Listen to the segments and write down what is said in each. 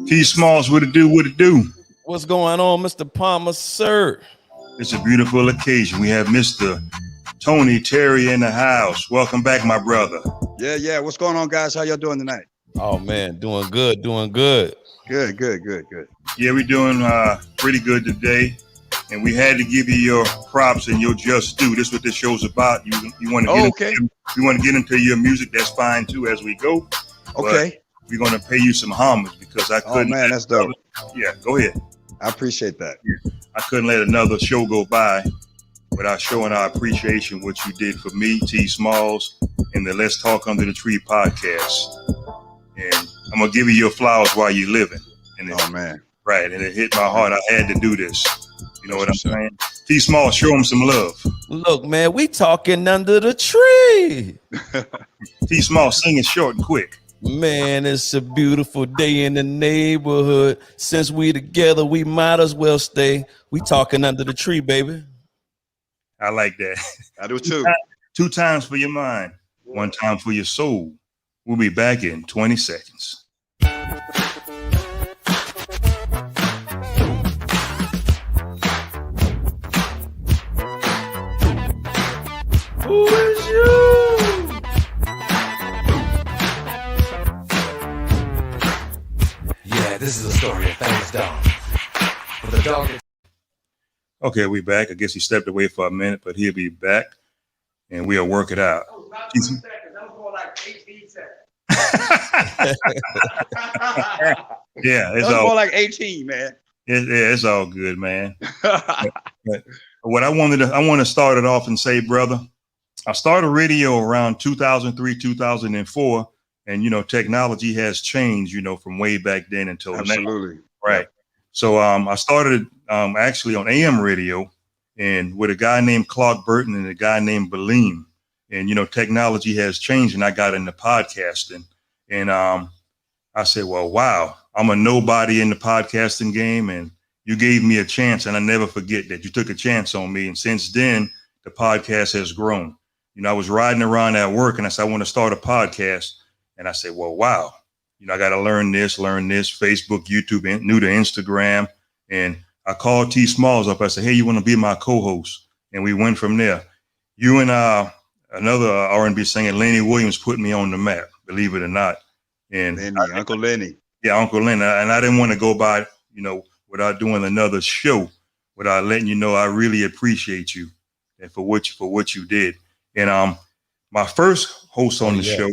T Smalls, what it do, what it do? What's going on, Mr. Palmer, sir? It's a beautiful occasion. We have Mr. Tony Terry in the house. Welcome back, my brother. Yeah. What's going on, guys? How y'all doing tonight? Oh, man, doing good, doing good. Good. Yeah, we're doing pretty good today. And we had to give you your props and your just due. This is what this show's about. You want to get into your music, that's fine, too, as we go. Okay. But we're going to pay you some homage because I couldn't. Oh, man, that's dope. Yeah, go ahead. I appreciate that. Yeah. I couldn't let another show go by without showing our appreciation what you did for me, T Smalls, and the Let's Talk Under the Tree podcast. And I'm going to give you your flowers while you're living. And oh, man. Right, and it hit my heart. I had to do this. You know what I'm saying? T Smalls, show him some love. Look, man, we talking under the tree. T Smalls, sing it short and quick. Man, it's a beautiful day in the neighborhood. Since we together, we might as well stay. We talking under the tree, baby. I like that. I do too. Two times for your mind, one time for your soul. We'll be back in 20 seconds. Who is you? This is a story of famous dog. For the dog. Okay, we back. I guess he stepped away for a minute, but he'll be back, and we'll work it out. Oh, about 2 seconds. That was more like 18 seconds. Yeah, it's all more like 18, man. It's all good, man. but what I want to start it off and say, brother, I started radio around 2003, 2004. And, you know, technology has changed, you know, from way back then until now. Absolutely. Right. So I started actually on AM radio and with a guy named Clark Burton and a guy named Baleem. And, you know, technology has changed and I got into podcasting. And I said, well, wow, I'm a nobody in the podcasting game. And you gave me a chance. And I never forget that you took a chance on me. And since then, the podcast has grown. You know, I was riding around at work and I said, I want to start a podcast. And I said, well, wow, you know, I got to learn this, Facebook, YouTube, and new to Instagram. And I called T Smalls up. I said, hey, you want to be my co-host? And we went from there. You and another R&B singer, Lenny Williams, put me on the map, believe it or not. And Uncle Lenny. Yeah, Uncle Lenny. And I didn't want to go by, you know, without doing another show, without letting you know I really appreciate you and for what you did. And my first host on the show,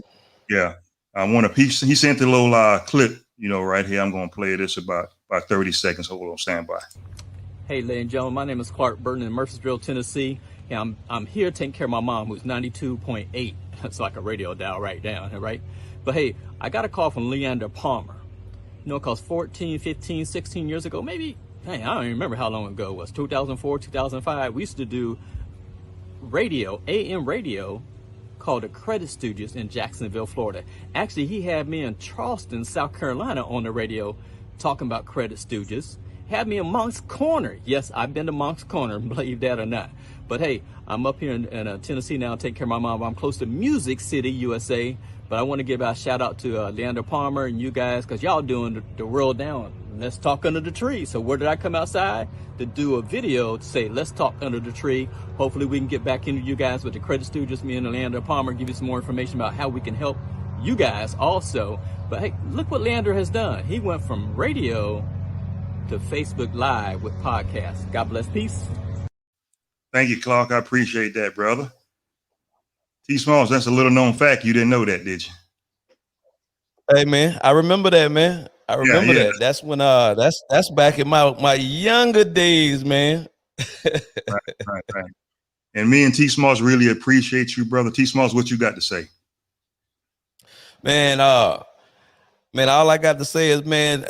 yeah. I want to he sent a little clip, you know, right here. I'm going to play this about 30 seconds. Hold on, stand by. Hey, ladies and gentlemen, my name is Clark Burton in Murfreesboro, Tennessee. And I'm here taking care of my mom, who's 92.8. That's like a radio dial right down, right? But hey, I got a call from Leander Palmer. You know, because 14, 15, 16 years ago, maybe, hey, I don't even remember how long ago it was, 2004, 2005. We used to do radio, AM radio, called the Credit Studios in Jacksonville, Florida. Actually, he had me in Charleston, South Carolina on the radio talking about Credit Studios. Had me in Monk's Corner. Yes, I've been to Monk's Corner, believe that or not. But hey, I'm up here in Tennessee now taking care of my mom. I'm close to Music City, USA. But I want to give a shout out to Leander Palmer and you guys, because y'all doing the world down. Let's talk under the tree. So where did I come outside? To do a video to say, let's talk under the tree. Hopefully we can get back into you guys with the Credit Studios, me and Leander Palmer, give you some more information about how we can help you guys also. But hey, look what Leander has done. He went from radio to Facebook Live with podcasts. God bless. Peace. Thank you, Clark. I appreciate that, brother. T Smalls, that's a little known fact. You didn't know that, did you? Hey man, I remember that, man. I remember that. That's when that's back in my younger days, man. Right. And me and T Smalls really appreciate you, brother. T Smalls, what you got to say? Man, man, all I got to say is, man,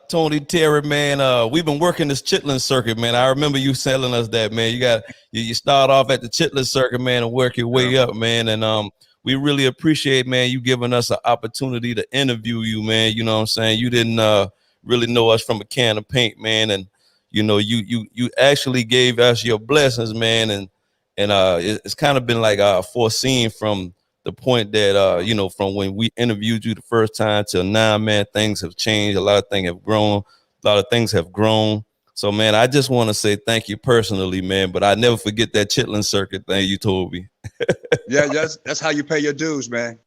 Tony Terry, man, we've been working this Chitlin circuit, man. I remember you telling us that, man. You start off at the Chitlin circuit, man, and work your way up, man. And we really appreciate, man, you giving us an opportunity to interview you, man. You know what I'm saying? You didn't really know us from a can of paint, man. And you know, you actually gave us your blessings, man. And it's kind of been like foreseen from the point that, you know, from when we interviewed you the first time till now, man, things have changed. A lot of things have grown. So, man, I just want to say thank you personally, man. But I never forget that Chitlin circuit thing you told me. Yeah, that's how you pay your dues, man.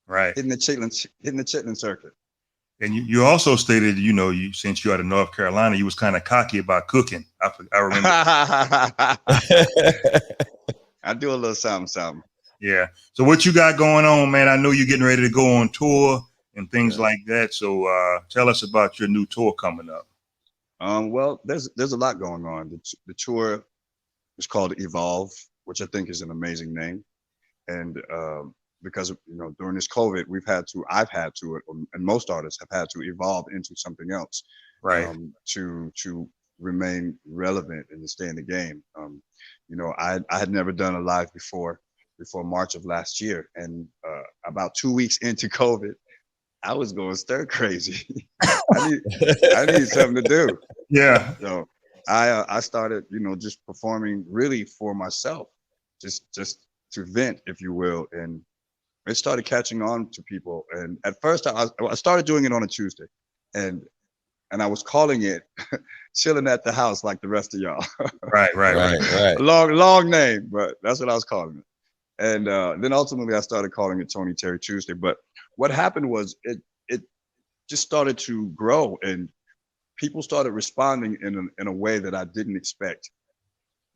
Right. Hitting the Chitlin circuit. And you also stated, you know, since you're out of North Carolina, you was kind of cocky about cooking. I remember. I do a little something. Yeah. So what you got going on, man? I know you're getting ready to go on tour and things like that. So tell us about your new tour coming up. Well, there's a lot going on. The tour is called Evolve, which I think is an amazing name. And because, you know, during this COVID, I've had to, and most artists have had to evolve into something else, right? To remain relevant and to stay in the game. You know, I had never done a live before March of last year, and about 2 weeks into COVID, I was going stir crazy. I need something to do. Yeah. So I started, you know, just performing really for myself, just to vent, if you will, and it started catching on to people. And at first, I started doing it on a Tuesday, and I was calling it "Chilling at the House" like the rest of y'all. Right. Long name, but that's what I was calling it. And then ultimately, I started calling it Tony Terry Tuesday. But what happened was it just started to grow, and people started responding in a way that I didn't expect.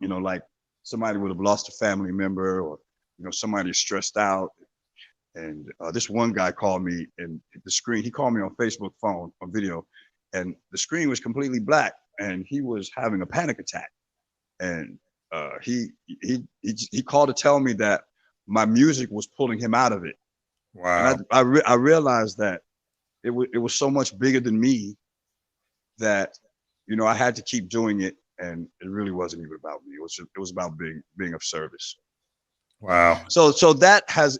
You know, like somebody would have lost a family member, or you know, somebody stressed out. And this one guy called me, and the screen, he called me on Facebook phone, on video, and the screen was completely black, and he was having a panic attack. And he called to tell me that my music was pulling him out of it. Wow. And I realized that it was so much bigger than me that, you know, I had to keep doing it, and it really wasn't even about me. It was about being of service. Wow. So that has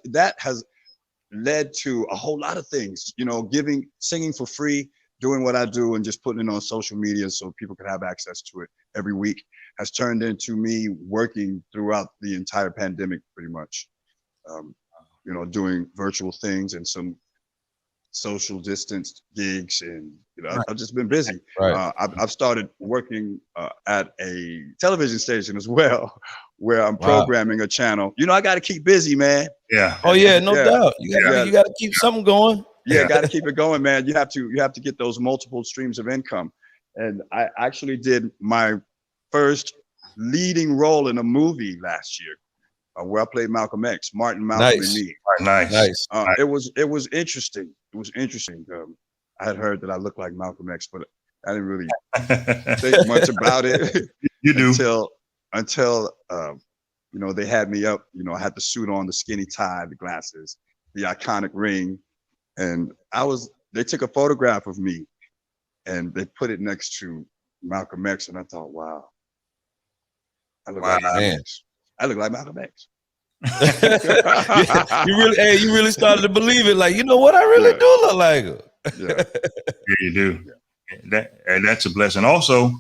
led to a whole lot of things, you know, singing for free, doing what I do, and just putting it on social media so people can have access to it every week, has turned into me working throughout the entire pandemic, pretty much. You know, doing virtual things and some social distance gigs, and you know, I've just been busy. Right. I've started working at a television station as well, where I'm programming a channel. You know, I got to keep busy, man. Yeah. Oh yeah, no doubt. You got to keep something going. Yeah, got to keep it going, man. You have to get those multiple streams of income. And I actually did my first leading role in a movie last year, where I played Malcolm X, Malcolm and me. Nice. It was interesting. It was interesting. I had heard that I looked like Malcolm X, but I didn't really think much about it. You do until you know, they had me up. You know, I had the suit on, the skinny tie, the glasses, the iconic ring, and they took a photograph of me, and they put it next to Malcolm X, and I thought, wow, I look like Malcolm X. I look like Malcolm X. You really started to believe it. Like, you know what? I really do look like her. Yeah, you do. Yeah. That's a blessing. Also,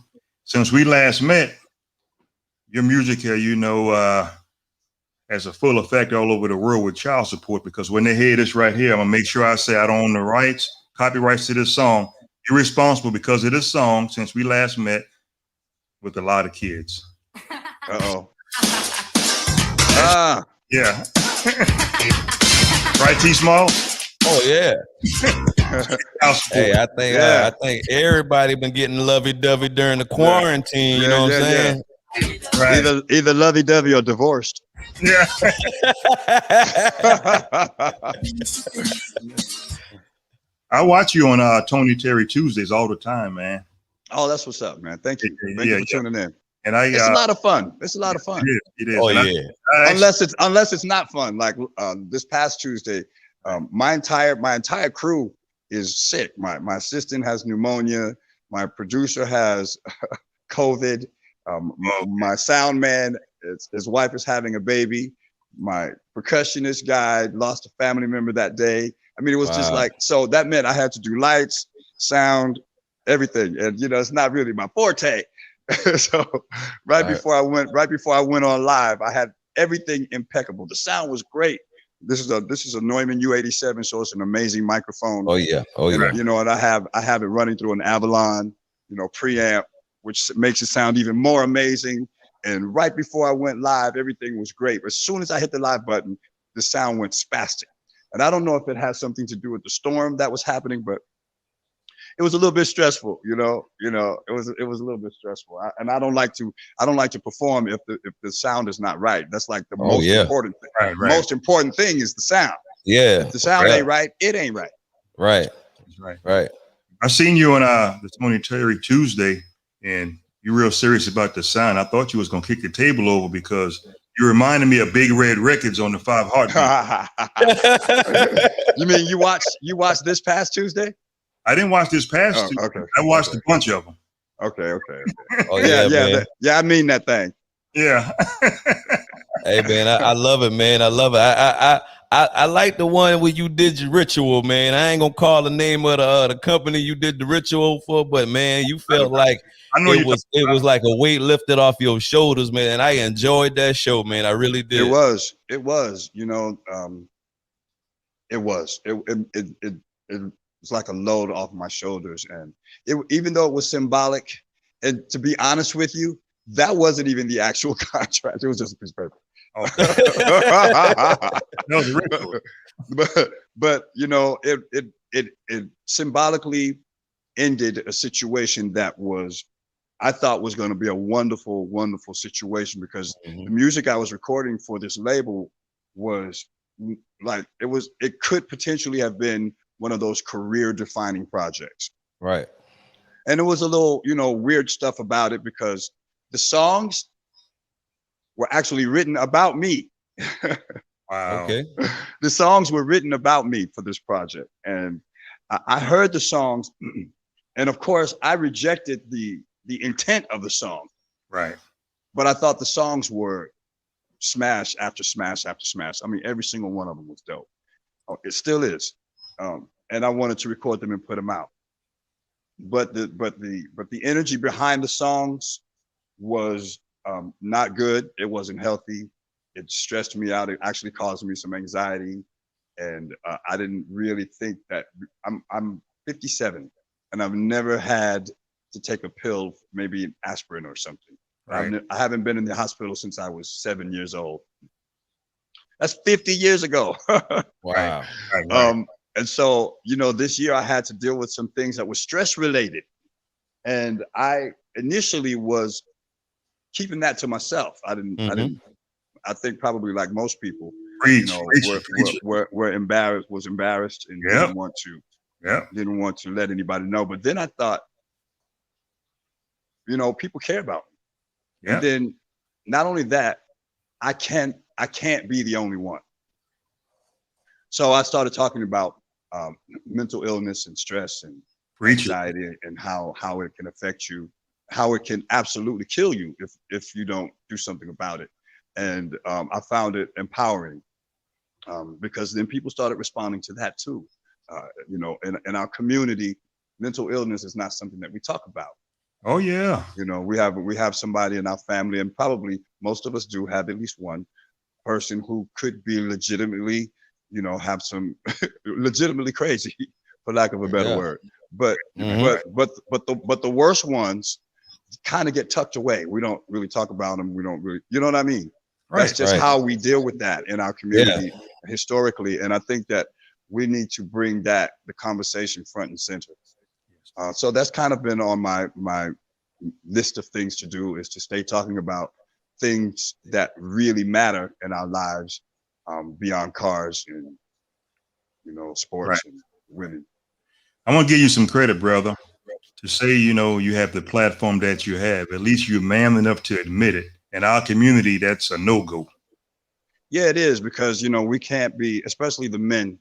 since we last met, your music here, you know, has a full effect all over the world with child support, because when they hear this right here, I'm gonna make sure I say I don't own the rights, copyrights to this song. You're responsible because of this song, since we last met, with a lot of kids. Uh-oh. Yeah. Right, T Small? Oh yeah. Hey, I think everybody been getting lovey-dovey during the quarantine. You know what I'm saying? Right. Either Lovey Dovey or divorced. Yeah. I watch you on Tony Terry Tuesdays all the time, man. Oh, that's what's up, man. Thank you. Thank Yeah, you for tuning in. And I, It's a lot of fun. It's a lot of fun. It is. Oh And yeah. I actually, Unless it's not fun. Like this past Tuesday, my entire crew is sick. My assistant has pneumonia. My producer has COVID. My sound man, his wife is having a baby. My percussionist guy lost a family member that day. I mean, it was just like, so that meant I had to do lights, sound, everything. And you know, it's not really my forte. So before I went on live, I had everything impeccable. The sound was great. This is a Neumann U87, so it's an amazing microphone. Oh yeah. Oh yeah. And, you know, and I have it running through an Avalon, you know, preamp, which makes it sound even more amazing. And right before I went live, everything was great. But as soon as I hit the live button, the sound went spastic. And I don't know if it has something to do with the storm that was happening, but it was a little bit stressful, you know, it was a little bit stressful. I don't like to perform if the sound is not right. That's like the most important thing. Right. Most important thing is the sound. Yeah. If the sound ain't right, it ain't right. Right. Right. I seen you on the Tony Terry Tuesday, and you're real serious about the sound. I thought you was gonna kick the table over because you reminded me of Big Red Records on the 5 Heartbeat. You mean you watched this past Tuesday? I didn't watch this past Tuesday. Okay. I watched a bunch of them. Okay. Oh yeah. I mean that thing. Yeah. Hey man, I love it, man. I love it. I like the one where you did your ritual, man. I ain't gonna call the name of the company you did the ritual for, but man, you felt like it was like a weight lifted off your shoulders, man. And I enjoyed that show, man. I really did. It was, you know, it was like a load off my shoulders. And even though it was symbolic, and to be honest with you, that wasn't even the actual contract. It was just a piece of paper. Oh. No, the ritual. But you know, it symbolically ended a situation that I thought was going to be a wonderful, wonderful situation, because the music I was recording for this label was like, it could potentially have been one of those career defining projects. Right. And it was a little, you know, weird stuff about it, because the songs were actually written about me. Wow. Okay. The songs were written about me for this project. And I heard the songs, and of course I rejected the intent of the song. Right. But I thought the songs were smash after smash after smash. I mean, every single one of them was dope. It still is. And I wanted to record them and put them out. But the energy behind the songs was not good. It wasn't healthy. It stressed me out. It actually caused me some anxiety. And I didn't really think that I'm 57, and I've never had to take a pill, maybe an aspirin or something. Right. I haven't been in the hospital since I was 7 years old. That's 50 years ago. Wow. Right. And so, you know, this year I had to deal with some things that were stress related. And I initially was keeping that to myself. I think probably like most people, were embarrassed and didn't want to let anybody know. But then I thought, you know, people care about me. And then not only that, I can't be the only one. So I started talking about mental illness and stress and anxiety, and how it can affect you, how it can absolutely kill you if you don't do something about it. And I found it empowering, because then people started responding to that too. You know, in our community, mental illness is not something that we talk about. Oh yeah. You know, we have somebody in our family, and probably most of us do have at least one person who could be legitimately, you know, have some legitimately crazy, for lack of a better word. But the worst ones kind of get tucked away. We don't really talk about them. We don't really, you know what I mean? Right. That's just how we deal with that in our community historically. And I think that we need to bring the conversation front and center. So that's kind of been on my list of things to do, is to stay talking about things that really matter in our lives, beyond cars and, you know, sports and women. I'm gonna give you some credit, brother. To say, you know, you have the platform that you have, at least you're man enough to admit it. In our community, that's a no-go. Yeah, it is, because, you know, we can't be, especially the men,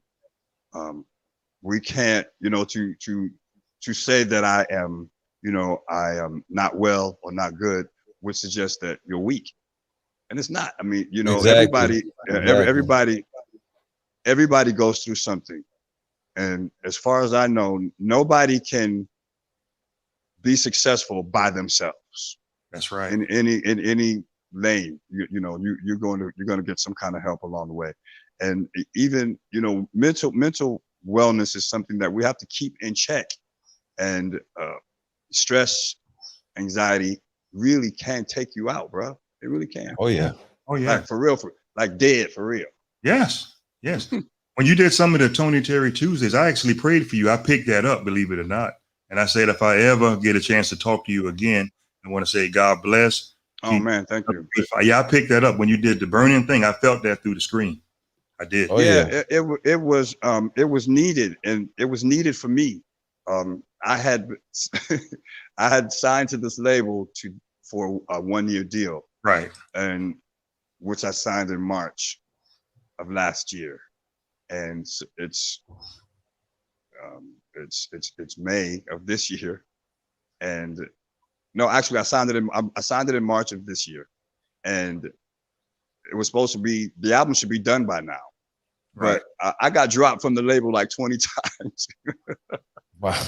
we can't, you know, to say that I am, you know, I am not well or not good would suggest that you're weak. And it's not. I mean, you know, Exactly. everybody goes through something. And as far as I know, nobody can be successful by themselves. That's right. In any lane, you know, you're going to get some kind of help along the way. And even, you know, mental wellness is something that we have to keep in check. And stress, anxiety really can take you out, bro. It really can. Oh yeah. Oh yeah. Like for real, like dead for real. Yes. Yes. When you did some of the Tony Terry Tuesdays, I actually prayed for you. I picked that up, believe it or not. And I said, if I ever get a chance to talk to you again, I want to say, God bless. Oh man, thank you. Yeah, I picked that up when you did the burning thing. I felt that through the screen. I did. Oh, yeah. It was needed, and it was needed for me. I had I had signed to this label for a 1-year deal. Right. And which I signed in March of last year. And it's May of this year. And no, actually I signed it in March of this year. And it was supposed to be, the album should be done by now. Right. But I got dropped from the label like 20 times. Wow.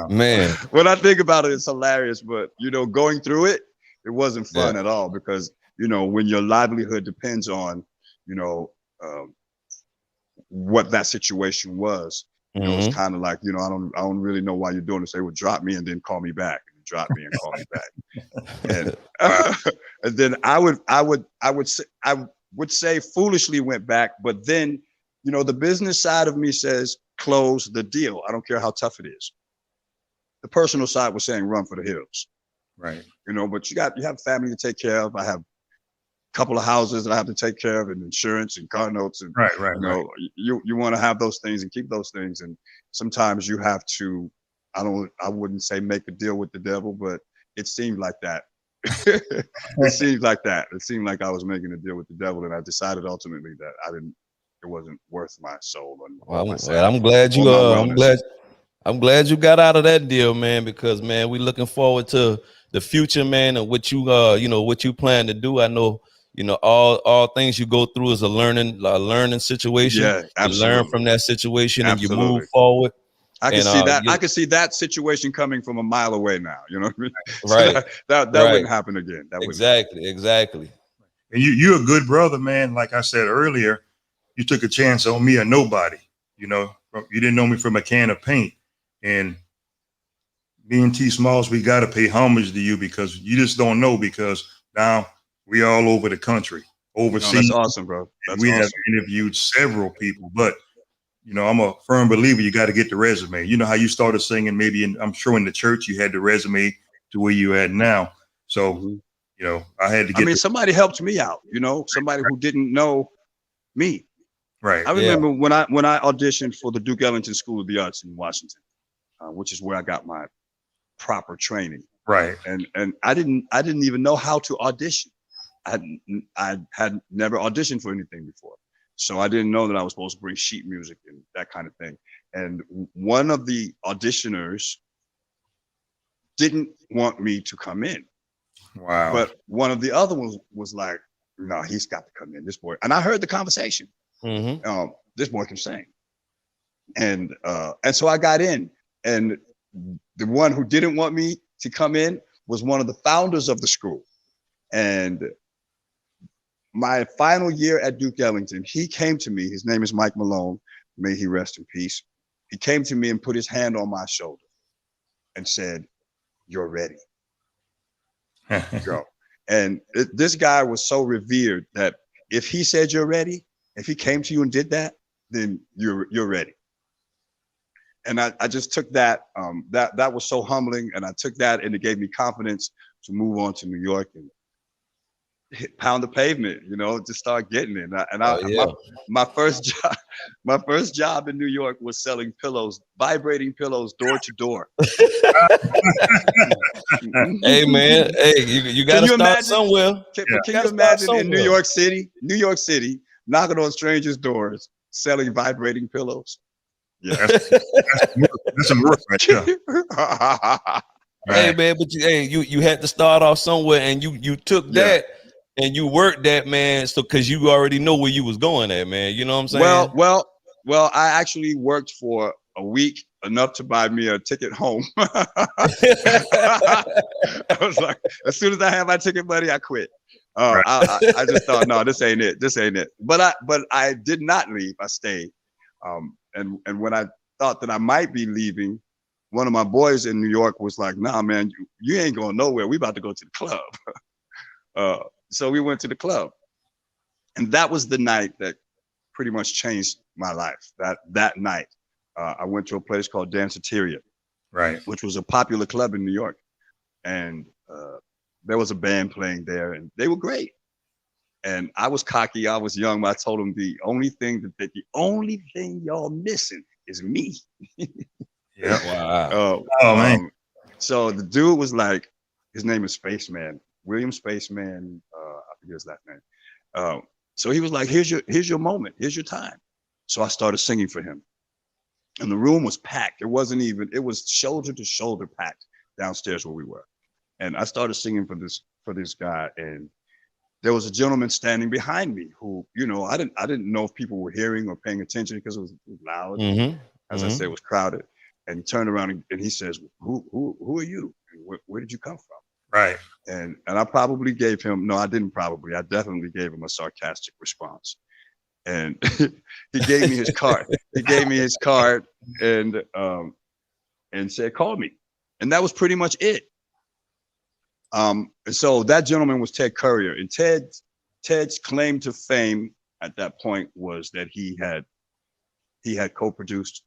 Man. When I think about it, it's hilarious. But, you know, going through it, it wasn't fun at all, because, you know, when your livelihood depends on, you know, what that situation was, you know, it's kind of like, you know, I don't really know why you're doing this. They would drop me and then call me back, and drop me and call me back. And then I would say foolishly went back, but then, you know, the business side of me says, close the deal. I don't care how tough it is. The personal side was saying, run for the hills. Right. You know, but you have family to take care of. I have a couple of houses that I have to take care of, and insurance and car notes. And, Right. you know, you want to have those things and keep those things. And sometimes you have to, I wouldn't say make a deal with the devil, but it seemed like that. It seemed like that. It seemed like I was making a deal with the devil, and I decided ultimately that it wasn't worth my soul. And I'm glad you I'm glad you got out of that deal, man, because man, we looking forward to the future, man, and what you you know, what you plan to do. I know, you know, all things you go through is a learning situation. Yeah, absolutely. You learn from that situation Absolutely. and you move forward. I can see that. I can see that situation coming from a mile away now. You know what I mean? Right. So that wouldn't happen again. Exactly. And you're a good brother, man. Like I said earlier, you took a chance on me, a nobody. You know, you didn't know me from a can of paint. And me and T Smalls, we got to pay homage to you, because you just don't know, because now we all over the country, overseas. No, that's awesome, bro. We have interviewed several people, but you know, I'm a firm believer you got to get the resume. You know how you started singing, maybe I'm sure in the church you had the resume to where you at now. So, you know, I had to get. I mean, somebody helped me out. You know, somebody who didn't know me. Right. I remember when I auditioned for the Duke Ellington School of the Arts in Washington, which is where I got my proper training. Right. And I didn't even know how to audition. I had never auditioned for anything before. So I didn't know that I was supposed to bring sheet music and that kind of thing. And one of the auditioners didn't want me to come in. Wow. But one of the other ones was like, no, he's got to come in, this boy. And I heard the conversation. This boy can sing. And so I got in, and the one who didn't want me to come in was one of the founders of the school. And my final year at Duke Ellington, he came to me. His name is Mike Malone. May he rest in peace. He came to me and put his hand on my shoulder and said, "You're ready. Go." And this guy was so revered that if he said you're ready, if he came to you and did that, then you're ready. And I just took that. That was so humbling, and I took that, and it gave me confidence to move on to New York. And pound the pavement, just start getting it. My first job in New York was selling pillows, vibrating pillows, door to door. Hey man, hey, you got to start somewhere. Can you imagine in New York City, knocking on strangers' doors, selling vibrating pillows? Yeah, that's some work right there. Hey man, but you had to start off somewhere, and you took that and you worked that, man. So because you already know where you was going at, man. You know what I'm saying? Well, I actually worked for a week, enough to buy me a ticket home. I was like, as soon as I had my ticket money, I quit. I just thought, no, this ain't it. But I did not leave. I stayed. And when I thought that I might be leaving, one of my boys in New York was like, nah, man, you ain't going nowhere. We about to go to the club. So we went to the club. And that was the night that pretty much changed my life. That night, I went to a place called Danceteria, right, which was a popular club in New York. And there was a band playing there, and they were great. And I was cocky, I was young, but I told them the only thing y'all missing is me. Yeah. Wow. Oh man. So the dude was like, his name is Spaceman, William Spaceman. I forget his last name. So he was like, here's your moment, here's your time. So I started singing for him, and the room was packed. It was shoulder to shoulder packed downstairs where we were. And I started singing for this guy, and there was a gentleman standing behind me who, I didn't know if people were hearing or paying attention because it was loud. As I said, it was crowded. And he turned around and he says, who are you? And where did you come from? Right. And I probably gave him, no, I didn't probably, I definitely gave him a sarcastic response. And he gave me his card. And said, call me. And that was pretty much it. And so that gentleman was Ted Courier. And Ted's claim to fame at that point was that he had co-produced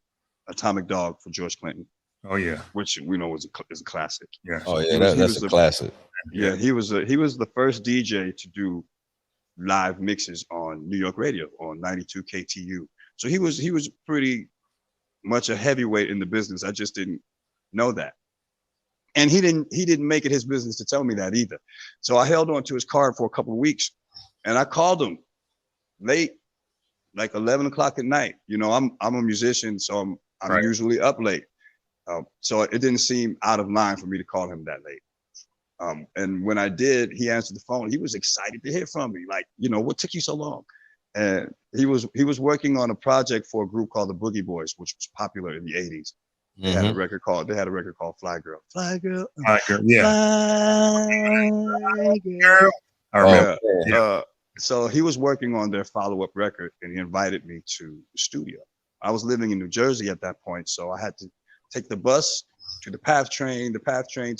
Atomic Dog for George Clinton. Oh yeah, which we know is a classic. Yeah. Oh yeah, that's a classic. Yeah, he was the first DJ to do live mixes on New York radio on 92 KTU. So he was pretty much a heavyweight in the business. I just didn't know that. And he didn't make it his business to tell me that either. So I held on to his card for a couple of weeks, and I called him late, like 11 o'clock at night. I'm a musician, so I'm right. Usually up late. So it didn't seem out of line for me to call him that late. And when I did, he answered the phone. He was excited to hear from me. Like, what took you so long? And he was working on a project for a group called the Boogie Boys, which was popular in the 80s. They had a record called Fly Girl. Fly Girl. Fly Girl. Yeah. Fly Girl. I remember. Yeah. So he was working on their follow-up record, and he invited me to the studio. I was living in New Jersey at that point, so I had to take the bus to the PATH train to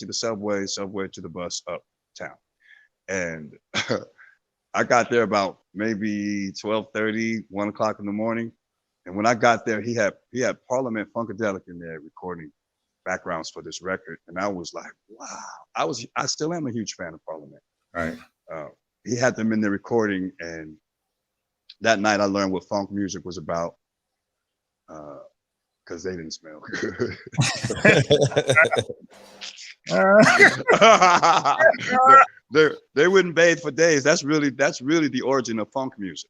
the subway to the bus uptown. And I got there about maybe 12:30, 1 o'clock in the morning. And when I got there, he had Parliament Funkadelic in there recording backgrounds for this record. And I was like, wow. I still am a huge fan of Parliament. Right. He had them in there recording, and that night I learned what funk music was about. Because they didn't smell good. They wouldn't bathe for days. That's really the origin of funk music.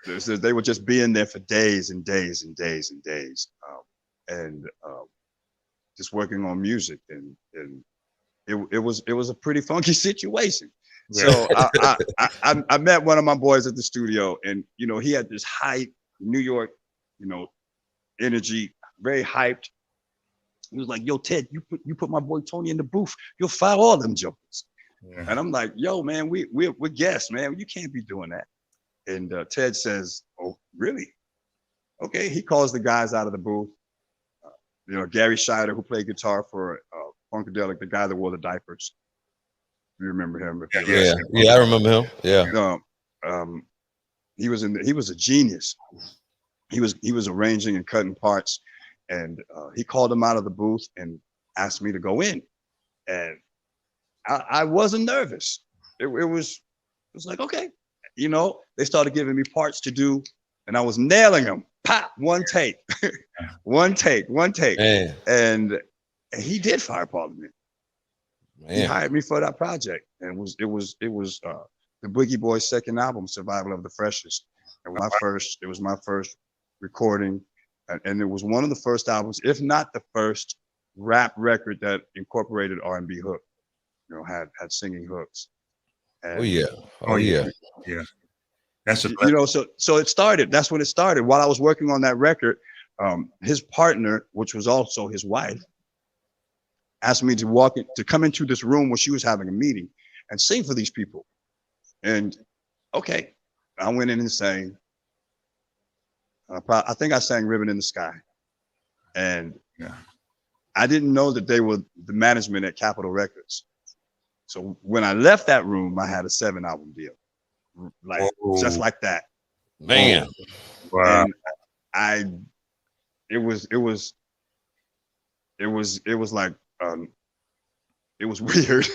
They would just be in there for days and days and days and days, and just working on music, and it was a pretty funky situation. Yeah. So I met one of my boys at the studio, and he had this hype New York, energy, very hyped. He was like, "Yo, Ted, you put my boy Tony in the booth, you'll fire all them jokers." Yeah. And I'm like, "Yo, man, we're guests, man. You can't be doing that." And Ted says, "Oh, really? Okay." He calls the guys out of the booth. Gary Scheider, who played guitar for Funkadelic, the guy that wore the diapers. You remember him? Yeah, I remember him. Yeah. He was a genius. He was arranging and cutting parts, and he called him out of the booth and asked me to go in. And I wasn't nervous. it was like, okay, you know, they started giving me parts to do, and I was nailing them. Pop, one take, one take. Man. And he did fire Parliament. He Man. hired me for that project, and it was the Boogie Boys' second album, Survival of the Freshest. And it was my first recording, and it was one of the first albums, if not the first, rap record that incorporated R&B hook. You know, had singing hooks. And, Oh yeah. Oh yeah. Yeah. That's a you know, so it started. That's when it started. While I was working on that record, his partner, which was also his wife, asked me to come into this room where she was having a meeting and sing for these people. And okay, I went in and sang. I think I sang "Ribbon in the Sky," and I didn't know that they were the management at Capitol Records. So when I left that room, I had a 7-album deal, like just like that. Man. wow. And it was like it was weird.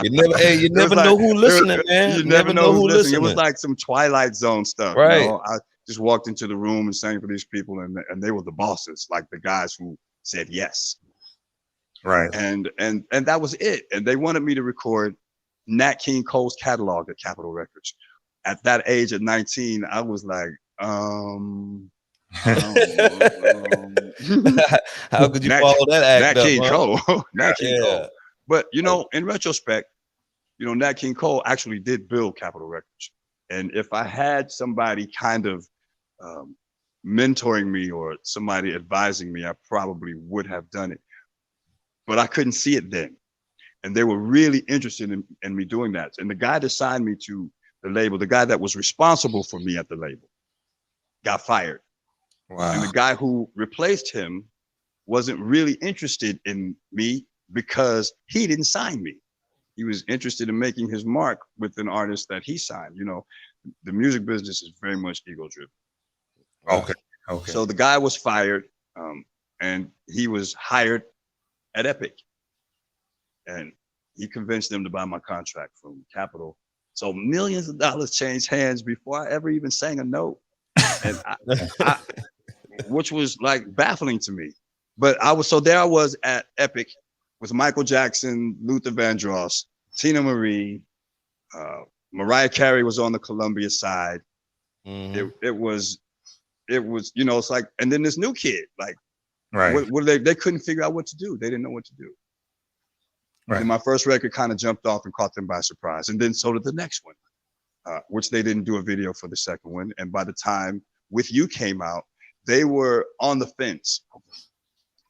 You never know who listening, man. You never know who's listening. It was listening. like some Twilight Zone stuff. Right. You know? I just walked into the room and sang for these people, and they were the bosses, like the guys who said yes. Right. And that was it. And they wanted me to record Nat King Cole's catalog at Capitol Records. At that age, at 19, I was like, How could you follow that act Nat up, King huh? Cole. Nat King Yeah. Cole. But you know, in retrospect, you know, Nat King Cole actually did build Capitol Records. And if I had somebody kind of mentoring me or somebody advising me, I probably would have done it. But I couldn't see it then. And they were really interested in me doing that. And the guy that signed me to the label, the guy that was responsible for me at the label, got fired. Wow. And the guy who replaced him wasn't really interested in me because he didn't sign me. He was interested in making his mark with an artist that he signed. You know, the music business is very much ego driven. Okay. Okay. So the guy was fired, and he was hired at Epic, and he convinced them to buy my contract from Capitol. So millions of dollars changed hands before I ever even sang a note, and I which was like baffling to me. But I was at Epic with Michael Jackson, Luther Vandross, Tina Marie, Mariah Carey was on the Columbia side. Mhm. It was, you know, it's like, and then this new kid, like, right. what they couldn't figure out what to do. They didn't know what to do. Right. And my first record kind of jumped off and caught them by surprise. And then so did the next one, which they didn't do a video for the second one. And by the time With You came out, they were on the fence.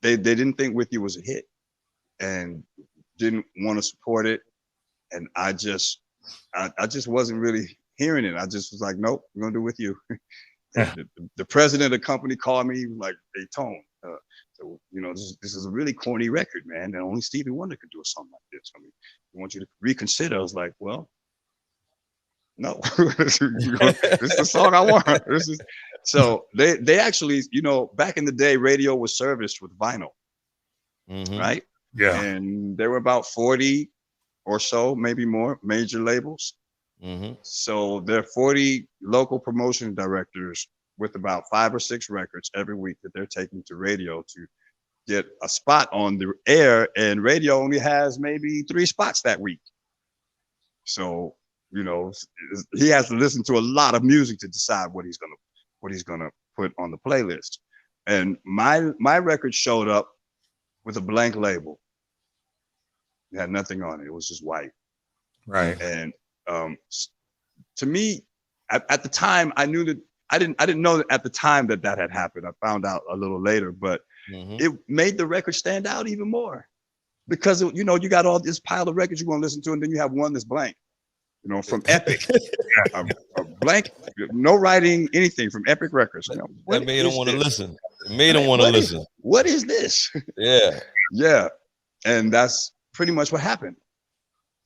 They didn't think With You was a hit and didn't want to support it. And I just wasn't really hearing it. I just was like, nope, I'm gonna do With You. The president of the company called me like, hey, Tone, so, you know, this is a really corny record, man, and only Stevie Wonder could do a song like this. I mean, we want you to reconsider. I was like, well, no, this is the song I want. So they actually, you know, back in the day, radio was serviced with vinyl, right? Yeah. And there were about 40 or so, maybe more, major labels. So there are 40 local promotion directors with about 5 or 6 records every week that they're taking to radio to get a spot on the air, and radio only has maybe 3 spots that week. So, you know, he has to listen to a lot of music to decide what he's gonna put on the playlist. And my record showed up with a blank label. It had nothing on it. It was just white. Right. And to me, at the time, I knew that I didn't know that at the time that had happened. I found out a little later, but it made the record stand out even more because you know, you got all this pile of records you want to listen to, and then you have one that's blank. You know, from Epic, a blank, no writing, anything from Epic Records. You know, that made them want to listen. It made them want to listen. What is this? Yeah. Yeah, and that's pretty much what happened.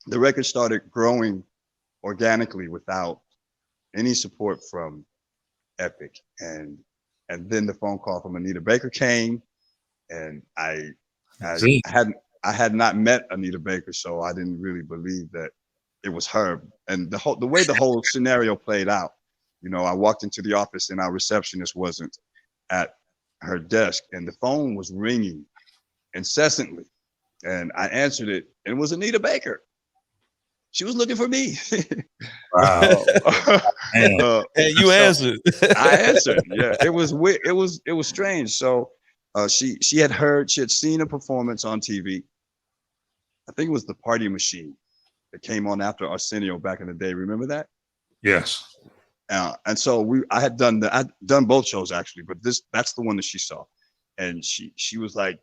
The record started growing organically without any support from Epic, and then the phone call from Anita Baker came, and I hadn't I had not met Anita Baker, so I didn't really believe that it was her. And the way the whole scenario played out, you know, I walked into the office and our receptionist wasn't at her desk, and the phone was ringing incessantly. And I answered it, and it was Anita Baker. She was looking for me. Wow. And you answered. I answered. Yeah, it was weird. It was strange. So she had seen a performance on TV. I think it was the Party Machine that came on after Arsenio back in the day. Remember that? Yes. And so I'd done both shows actually, but that's the one that she saw, and she was like,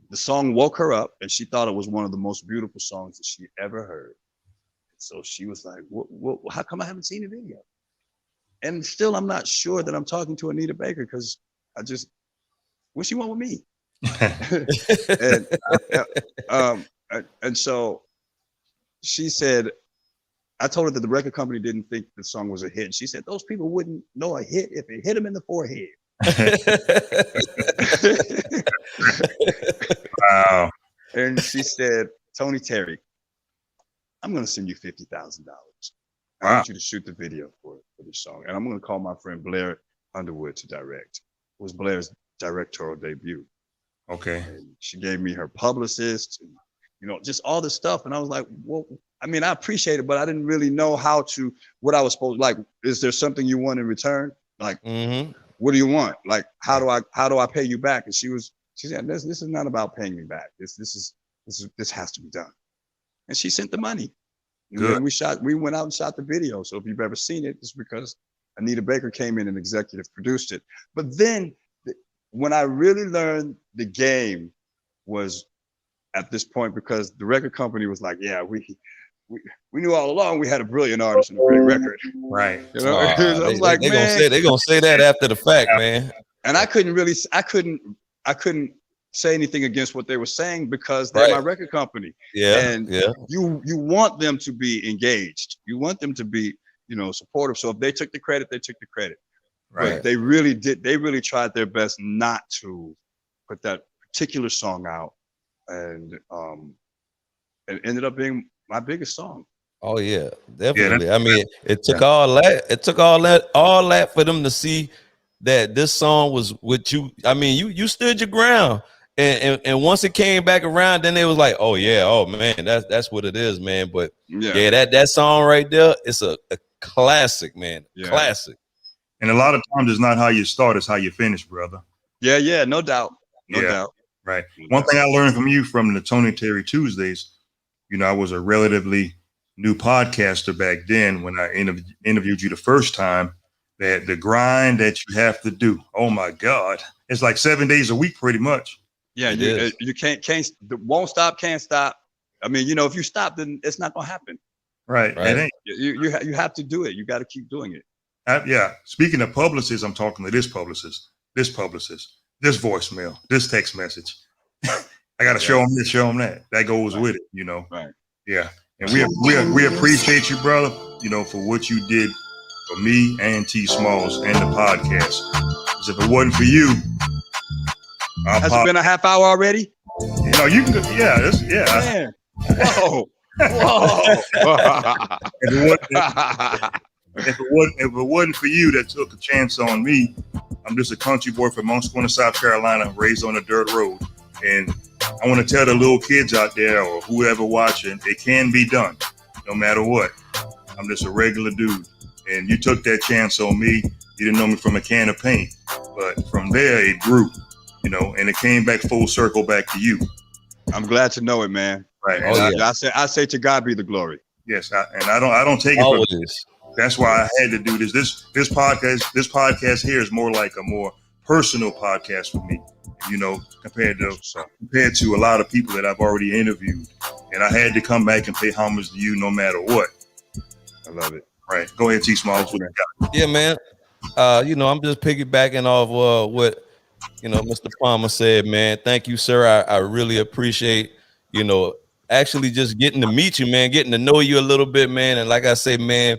the song woke her up, and she thought it was one of the most beautiful songs that she ever heard. So she was like, how come I haven't seen the video? And still, I'm not sure that I'm talking to Anita Baker, because I just, what she want with me? and so she said, I told her that the record company didn't think the song was a hit. And she said, those people wouldn't know a hit if it hit them in the forehead. Wow. And she said, Tony Terry, I'm going to send you $50,000. I want you to shoot the video for this song. And I'm going to call my friend Blair Underwood to direct. It was Blair's directorial debut. Okay. And she gave me her publicist, and, you know, just all this stuff. And I was like, well, I mean, I appreciate it, but I didn't really know what I was supposed to, like, is there something you want in return? Like, what do you want? Like, how do I pay you back? And she said, this is not about paying me back. This has to be done. And she sent the money. Good. And we went out and shot the video. So if you've ever seen it, it's because Anita Baker came in and executive produced it. But then when I really learned the game was at this point, because the record company was like, yeah, we knew all along we had a brilliant artist and a great record. Right. You know, I was like, they're gonna say that after the fact, man. And I couldn't say anything against what they were saying, because they're my record company. Yeah. And you want them to be engaged. You want them to be, you know, supportive. So if they took the credit, they took the credit. Right. But they really did. They really tried their best not to put that particular song out, and it ended up being my biggest song. Oh yeah, definitely. I mean, it took all that. It took all that for them to see that this song was with you. I mean, you stood your ground. And once it came back around, then they was like, oh yeah, oh man, that's what it is, man. But that song right there, it's a classic, man. Yeah. Classic. And a lot of times it's not how you start, it's how you finish, brother. Yeah, no doubt. No doubt. Right. One thing I learned from you from the Tony Terry Tuesdays, you know, I was a relatively new podcaster back then when I interviewed you the first time, that the grind that you have to do, oh my God, it's like 7 days a week pretty much. Yeah, you can't won't stop, can't stop. I mean, you know, if you stop, then it's not gonna happen. Right. You have to do it. You got to keep doing it. Speaking of publicists, I'm talking to this publicist, this voicemail, this text message. I got to show them this, show them that. That goes with it, you know. Right. Yeah. And we appreciate you, brother, you know, for what you did for me and T Smalls and the podcast. Because if it wasn't for you, has it been a half hour already? You know, you can. Man. Whoa. If it wasn't for you that took a chance on me, I'm just a country boy from Mount Scorner, South Carolina, raised on a dirt road. And I want to tell the little kids out there or whoever watching, it can be done, no matter what. I'm just a regular dude. And you took that chance on me. You didn't know me from a can of paint. But from there, it grew, you know, and it came back full circle back to you. I'm glad to know it, man. Right. I say to God be the glory. Yes. I don't take it for this. That's why I had to do this. This podcast here is more like a more personal podcast for me, you know, compared to a lot of people that I've already interviewed. And I had to come back and pay homage to you no matter what. I love it. Right. Go ahead, T Smalls. Yeah, man. You know, I'm just piggybacking off what, you know, Mr. Palmer said, man. Thank you, sir. I really appreciate, you know, actually just getting to meet you, man, getting to know you a little bit, man. And like I say, man,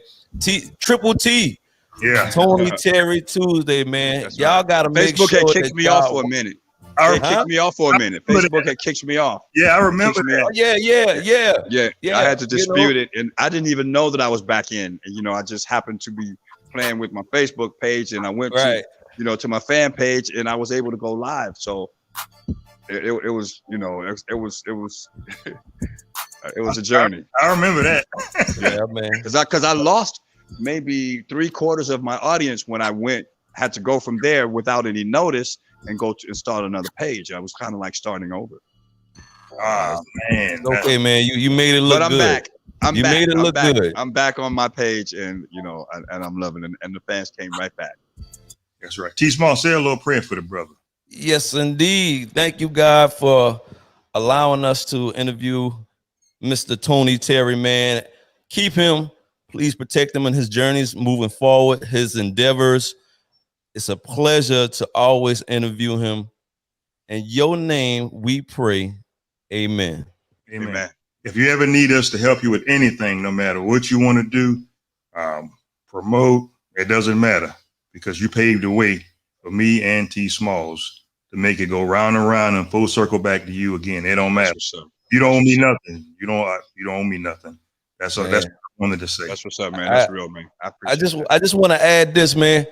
Triple T. Yeah. Tony Terry Tuesday, man. That's y'all right. gotta make Facebook sure had kicked me off for a minute. They kicked me off for a minute. Facebook had kicked me off. Yeah, I remember that. Yeah. I had to dispute it, and I didn't even know that I was back in. And I just happened to be playing with my Facebook page, and I went to my fan page, and I was able to go live. So it was it was a journey. I remember that. Yeah, man. Because I lost maybe 3/4 of my audience when I had to go from there without any notice and and start another page. I was kind of like starting over. Oh man. Okay, man. You made it look good. But I'm back. Made it look good. I'm back on my page, and and I'm loving it. And the fans came right back. That's right. T Small, say a little prayer for the brother. Yes, indeed. Thank you, God, for allowing us to interview Mr. Tony Terry, man. Keep him. Please protect him in his journeys moving forward, his endeavors. It's a pleasure to always interview him. In your name, we pray. Amen. Amen. If you ever need us to help you with anything, no matter what you want to do, promote, it doesn't matter, because you paved the way for me and T Smalls to make it go round and round and full circle back to you again. It don't matter. You don't owe me nothing. You don't owe me nothing. That's what I wanted to say. That's what's up, man. That's real, man. I just want to add this, man.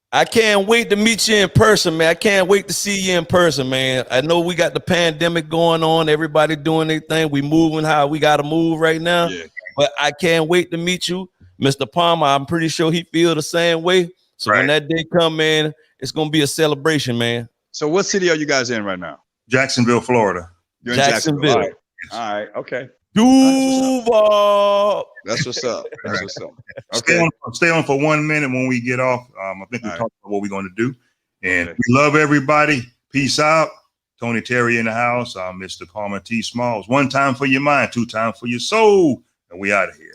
I can't wait to meet you in person, man. I can't wait to see you in person, man. I know we got the pandemic going on. Everybody doing their thing. We moving how we got to move right now. Yeah. But I can't wait to meet you. Mr. Palmer, I'm pretty sure he feel the same way. So when that day come, man, it's going to be a celebration, man. So what city are you guys in right now? Jacksonville, Florida. You're in Jacksonville. All right. Okay. Duval. That's what's up. That's what's up. Okay. Stay on for 1 minute when we get off. I think we talked about what we're going to do. And we love everybody. Peace out. Tony Terry in the house. Mr. Palmer T Smalls. 1 time for your mind, 2 times for your soul. And we out of here.